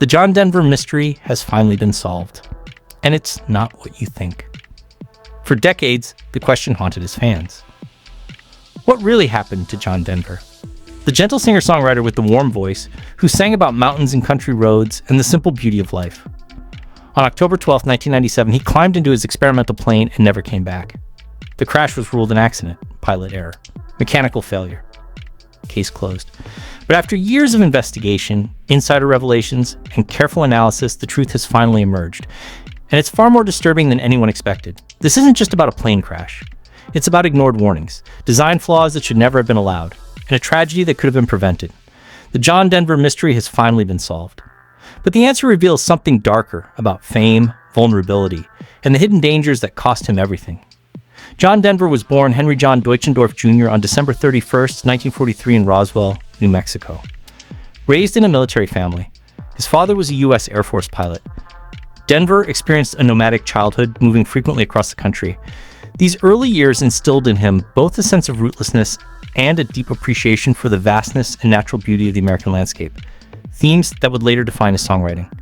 The John Denver mystery has finally been solved, and it's not what you think. For decades, the question haunted his fans. What really happened to John Denver? The gentle singer-songwriter with the warm voice who sang about mountains and country roads and the simple beauty of life. On October 12, 1997, he climbed into his experimental plane and never came back. The crash was ruled an accident, pilot error, mechanical failure. Case closed. But after years of investigation, insider revelations, and careful analysis, the truth has finally emerged. And it's far more disturbing than anyone expected. This isn't just about a plane crash. It's about ignored warnings, design flaws that should never have been allowed, and a tragedy that could have been prevented. The John Denver mystery has finally been solved. But the answer reveals something darker about fame, vulnerability, and the hidden dangers that cost him everything. John Denver was born Henry John Deutschendorf Jr. on December 31st, 1943 in Roswell, New Mexico. Raised in a military family, his father was a U.S. Air Force pilot. Denver experienced a nomadic childhood, moving frequently across the country. These early years instilled in him both a sense of rootlessness and a deep appreciation for the vastness and natural beauty of the American landscape, themes that would later define his songwriting.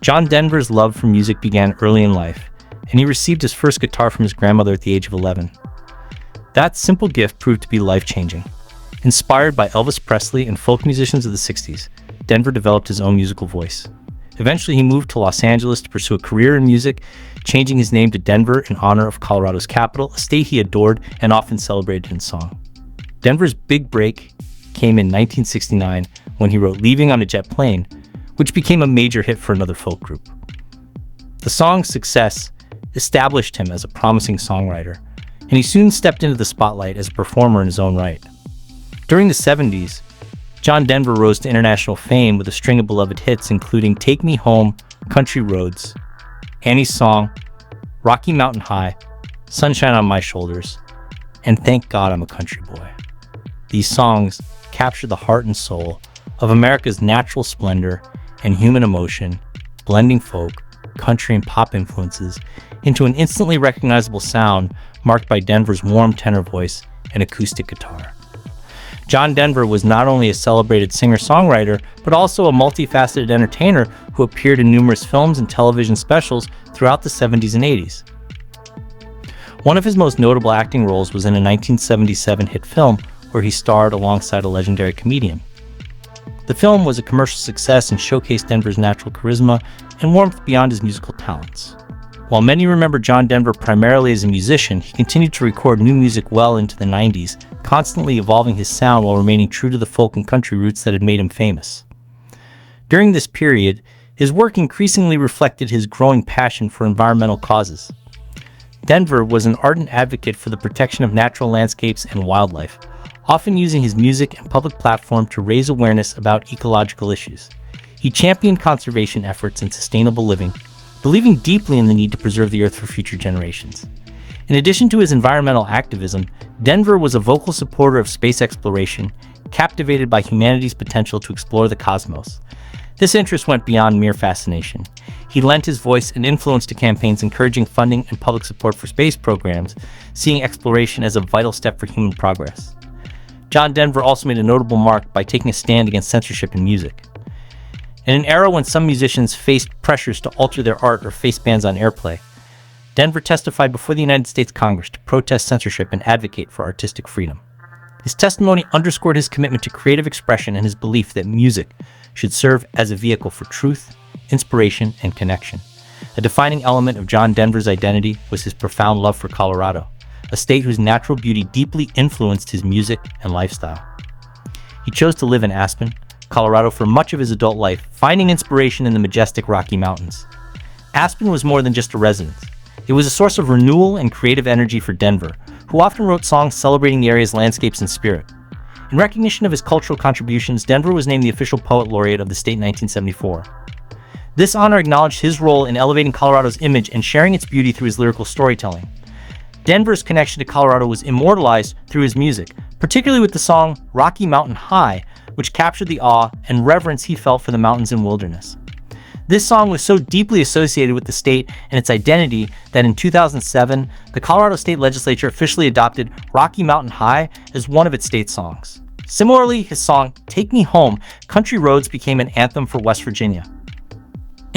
John Denver's love for music began early in life, and he received his first guitar from his grandmother at the age of 11. That simple gift proved to be life-changing. Inspired by Elvis Presley and folk musicians of the 60s, Denver developed his own musical voice. Eventually, he moved to Los Angeles to pursue a career in music, changing his name to Denver in honor of Colorado's capital, a state he adored and often celebrated in song. Denver's big break came in 1969 when he wrote Leaving on a Jet Plane, which became a major hit for another folk group. The song's success established him as a promising songwriter, and he soon stepped into the spotlight as a performer in his own right. During the 70s, John Denver rose to international fame with a string of beloved hits including Take Me Home, Country Roads, Annie's Song, Rocky Mountain High, Sunshine on My Shoulders, and Thank God I'm a Country Boy. These songs capture the heart and soul of America's natural splendor and human emotion, blending folk, country, and pop influences into an instantly recognizable sound marked by Denver's warm tenor voice and acoustic guitar. John Denver was not only a celebrated singer-songwriter, but also a multifaceted entertainer who appeared in numerous films and television specials throughout the 70s and 80s. One of his most notable acting roles was in a 1977 hit film where he starred alongside a legendary comedian. The film was a commercial success and showcased Denver's natural charisma and warmth beyond his musical talents. While many remember John Denver primarily as a musician, he continued to record new music well into the 90s, constantly evolving his sound while remaining true to the folk and country roots that had made him famous. During this period, his work increasingly reflected his growing passion for environmental causes. Denver was an ardent advocate for the protection of natural landscapes and wildlife, often using his music and public platform to raise awareness about ecological issues. He championed conservation efforts and sustainable living, believing deeply in the need to preserve the earth for future generations. In addition to his environmental activism, Denver was a vocal supporter of space exploration, captivated by humanity's potential to explore the cosmos. This interest went beyond mere fascination. He lent his voice and influence to campaigns encouraging funding and public support for space programs, seeing exploration as a vital step for human progress. John Denver also made a notable mark by taking a stand against censorship in music. In an era when some musicians faced pressures to alter their art or face bans on airplay, Denver testified before the United States Congress to protest censorship and advocate for artistic freedom. His testimony underscored his commitment to creative expression and his belief that music should serve as a vehicle for truth, inspiration, and connection. A defining element of John Denver's identity was his profound love for Colorado, a state whose natural beauty deeply influenced his music and lifestyle. He chose to live in Aspen, Colorado for much of his adult life, finding inspiration in the majestic Rocky Mountains. Aspen was more than just a residence. It was a source of renewal and creative energy for Denver, who often wrote songs celebrating the area's landscapes and spirit. In recognition of his cultural contributions, Denver was named the official poet laureate of the state in 1974. This honor acknowledged his role in elevating Colorado's image and sharing its beauty through his lyrical storytelling. Denver's connection to Colorado was immortalized through his music, particularly with the song Rocky Mountain High, which captured the awe and reverence he felt for the mountains and wilderness. This song was so deeply associated with the state and its identity that in 2007, the Colorado State Legislature officially adopted Rocky Mountain High as one of its state songs. Similarly, his song Take Me Home, Country Roads became an anthem for West Virginia.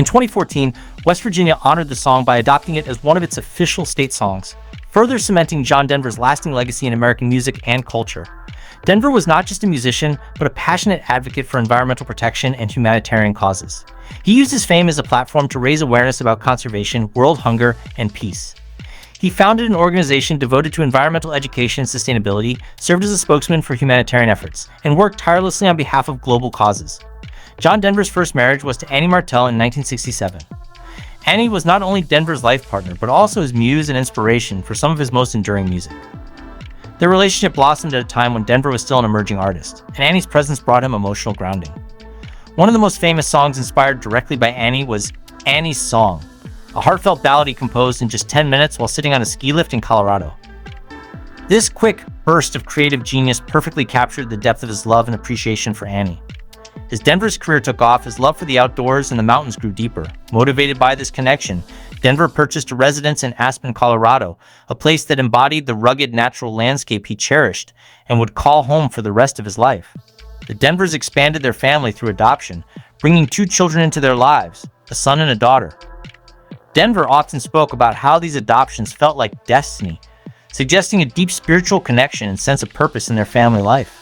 In 2014, West Virginia honored the song by adopting it as one of its official state songs, further cementing John Denver's lasting legacy in American music and culture. Denver was not just a musician, but a passionate advocate for environmental protection and humanitarian causes. He used his fame as a platform to raise awareness about conservation, world hunger, and peace. He founded an organization devoted to environmental education and sustainability, served as a spokesman for humanitarian efforts, and worked tirelessly on behalf of global causes. John Denver's first marriage was to Annie Martell in 1967. Annie was not only Denver's life partner, but also his muse and inspiration for some of his most enduring music. Their relationship blossomed at a time when Denver was still an emerging artist, and Annie's presence brought him emotional grounding. One of the most famous songs inspired directly by Annie was Annie's Song, a heartfelt ballad he composed in just 10 minutes while sitting on a ski lift in Colorado. This quick burst of creative genius perfectly captured the depth of his love and appreciation for Annie. As Denver's career took off, his love for the outdoors and the mountains grew deeper. Motivated by this connection, Denver purchased a residence in Aspen, Colorado, a place that embodied the rugged natural landscape he cherished and would call home for the rest of his life. The Denvers expanded their family through adoption, bringing 2 children into their lives, a son and a daughter. Denver often spoke about how these adoptions felt like destiny, suggesting a deep spiritual connection and sense of purpose in their family life.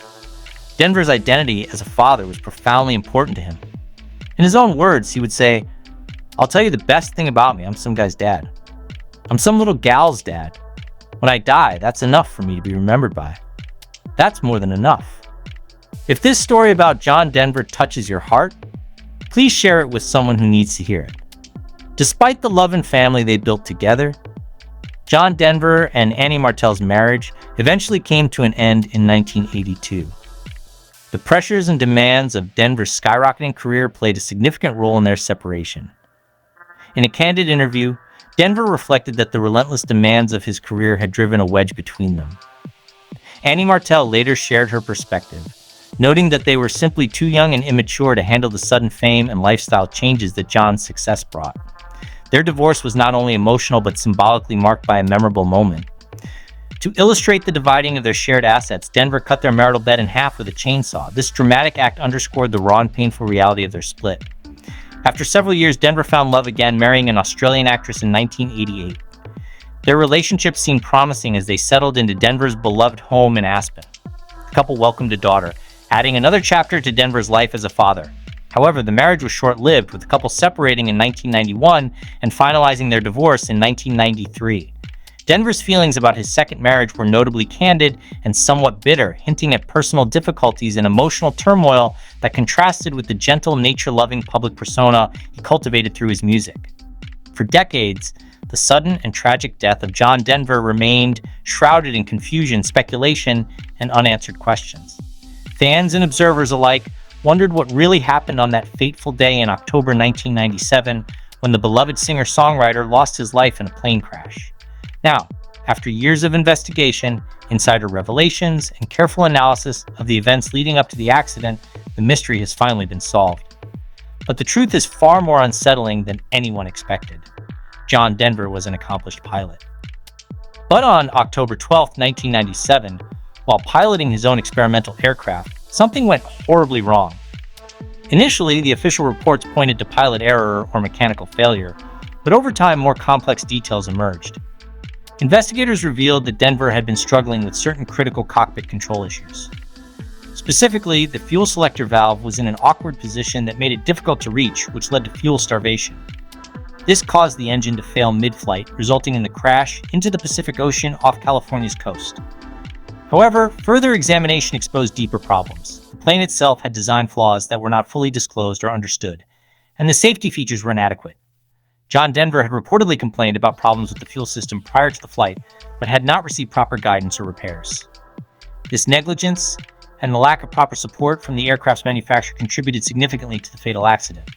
Denver's identity as a father was profoundly important to him. In his own words, he would say, "I'll tell you the best thing about me, I'm some guy's dad. I'm some little gal's dad. When I die, that's enough for me to be remembered by. That's more than enough." If this story about John Denver touches your heart, please share it with someone who needs to hear it. Despite the love and family they built together, John Denver and Annie Martell's marriage eventually came to an end in 1982. The pressures and demands of Denver's skyrocketing career played a significant role in their separation. In a candid interview, Denver reflected that the relentless demands of his career had driven a wedge between them. Annie Martell later shared her perspective, noting that they were simply too young and immature to handle the sudden fame and lifestyle changes that John's success brought. Their divorce was not only emotional but symbolically marked by a memorable moment. To illustrate the dividing of their shared assets, Denver cut their marital bed in half with a chainsaw. This dramatic act underscored the raw and painful reality of their split. After several years, Denver found love again, marrying an Australian actress in 1988. Their relationship seemed promising as they settled into Denver's beloved home in Aspen. The couple welcomed a daughter, adding another chapter to Denver's life as a father. However, the marriage was short-lived, with the couple separating in 1991 and finalizing their divorce in 1993. Denver's feelings about his second marriage were notably candid and somewhat bitter, hinting at personal difficulties and emotional turmoil that contrasted with the gentle, nature-loving public persona he cultivated through his music. For decades, the sudden and tragic death of John Denver remained shrouded in confusion, speculation, and unanswered questions. Fans and observers alike wondered what really happened on that fateful day in October 1997 when the beloved singer-songwriter lost his life in a plane crash. Now, after years of investigation, insider revelations, and careful analysis of the events leading up to the accident, the mystery has finally been solved. But the truth is far more unsettling than anyone expected. John Denver was an accomplished pilot. But on October 12, 1997, while piloting his own experimental aircraft, something went horribly wrong. Initially, the official reports pointed to pilot error or mechanical failure, but over time, more complex details emerged. Investigators revealed that Denver had been struggling with certain critical cockpit control issues. Specifically, the fuel selector valve was in an awkward position that made it difficult to reach, which led to fuel starvation. This caused the engine to fail mid-flight, resulting in the crash into the Pacific Ocean off California's coast. However, further examination exposed deeper problems. The plane itself had design flaws that were not fully disclosed or understood, and the safety features were inadequate. John Denver had reportedly complained about problems with the fuel system prior to the flight, but had not received proper guidance or repairs. This negligence and the lack of proper support from the aircraft's manufacturer contributed significantly to the fatal accident.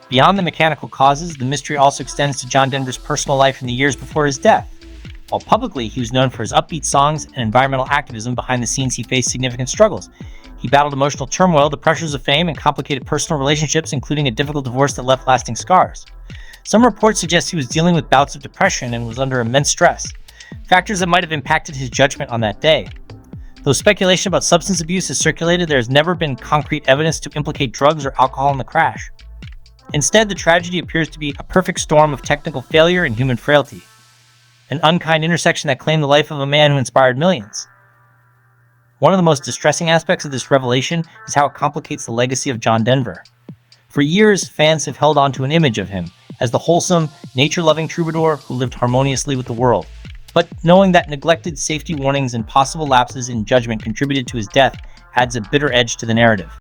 Beyond the mechanical causes, the mystery also extends to John Denver's personal life in the years before his death. While publicly he was known for his upbeat songs and environmental activism, behind the scenes he faced significant struggles. He battled emotional turmoil, the pressures of fame, and complicated personal relationships, including a difficult divorce that left lasting scars. Some reports suggest he was dealing with bouts of depression and was under immense stress, factors that might have impacted his judgment on that day. Though speculation about substance abuse has circulated, there has never been concrete evidence to implicate drugs or alcohol in the crash. Instead, the tragedy appears to be a perfect storm of technical failure and human frailty, an unkind intersection that claimed the life of a man who inspired millions. One of the most distressing aspects of this revelation is how it complicates the legacy of John Denver. For years, fans have held on to an image of him as the wholesome, nature-loving troubadour who lived harmoniously with the world. But knowing that neglected safety warnings and possible lapses in judgment contributed to his death adds a bitter edge to the narrative.